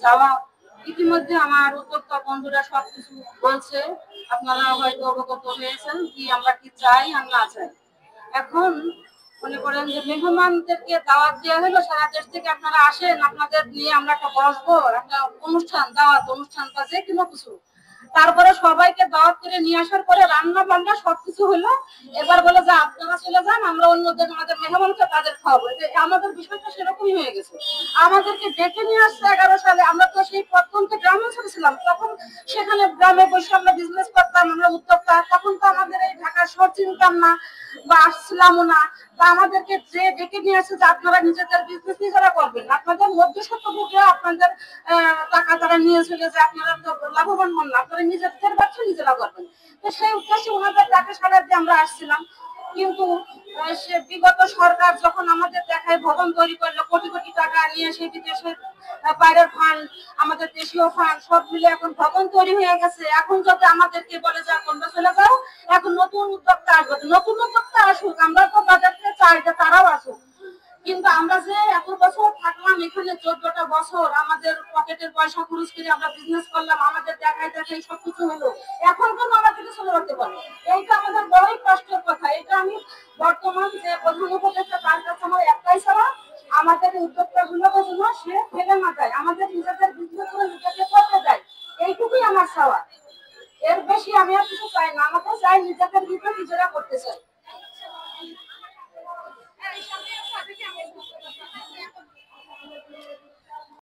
যাওয়া ইতিমধ্যে আমার উদ্যোক্তা বন্ধুরা সবকিছু বলছে, আপনারা হয়তো অবগত হয়েছেন কি আমরা কি চাই আর না চাই। এখন মনে করেন যে মেহমানদেরকে দাওয়াত দেওয়া হলো, সারা দেশ থেকে আপনারা আসেন, আপনাদের নিয়ে আমরা একটা বসবো, একটা অনুষ্ঠান, দাওয়াত অনুষ্ঠান বা যে কোনো কিছু। তারপরে সবাইকে দাওয়াত করে নিয়ে আসার পরে রান্না বান্না সবকিছু হলো, এবার বলে যে আপনারা চলে যান, আমরা অন্যদের আমাদের মেহমানকে তাদের খাওয়াবো। আমাদের বিষয়টা সেরকমই হয়ে গেছে। আমাদেরকে ডেকে নিয়ে আসছে 11 সালে, আমরা তো সেই প্রথম থেকে গ্রামে ছিলাম, তখন সেখানে গ্রামে বসে আমরা বিজনেস করতাম, আমরা উদ্যোক্তা, তখন তো আমাদের এই ঢাকা শহর চিনতাম না বা আসছিলামও না। তা আমাদেরকে যে ডেকে নিয়ে আসছে যে আপনারা নিজেদের বিজনেস নিজেরা করবেন, আপনাদের মধ্যস্বত্বভোগীরা আপনাদের টাকা তারা নিয়ে চলে যে আপনারা তো লাভবান হন না, আপনারা নিজেদের ব্যবসা নিজেরা করবেন। তো সেই উদ্দেশ্যে ওনাদের ডাকে সাড়া দিয়ে আমরা আসছিলাম। কিন্তু সে বিগত সরকার যখন আমাদের দেখায় ভবন তৈরি করলো কোটি কোটি টাকা নিয়ে, সেই বিদেশের বাইরের ফান্ড, আমাদের দেশীয় ফান্ড সব মিলে এখন ভবন তৈরি হয়ে গেছে। এখন যদি আমাদেরকে বলে যে তোমরা চলে যাও, এখন নতুন উদ্যোক্তা আসবে, নতুন উদ্যোক্তা আসুক, আমরা তো তাদেরকে চাই যে তারাও আসুক। কিন্তু আমরা যে এত বছর থাকলাম এখানে, 14টা বছর আমাদের পকেটের পয়সা খরচ করে আমরা বিজনেস করলাম, আমাদের দেখাই দেখাই সবকিছু হলো, এখন কেন আমাদেরকে চলে যেতে পারে? এইটা আমাদের বড়ই কষ্টের কথা। এটা আমি বর্তমান যে প্রধান উপদেষ্টা, তার কাছে আমার একটাই চাওয়া, আমাদের উদ্যোক্তা গুলোকে যেন সে ফেলে না যায়, আমাদের নিজেদের বিজনেস করে নিজেকে করতে দেয়, এইটুকুই আমার চাওয়া। এর বেশি আমি আর কিছু চাই না, আমাকে চাই নিজেদের বিজনেস নিজেরা করতে চাই।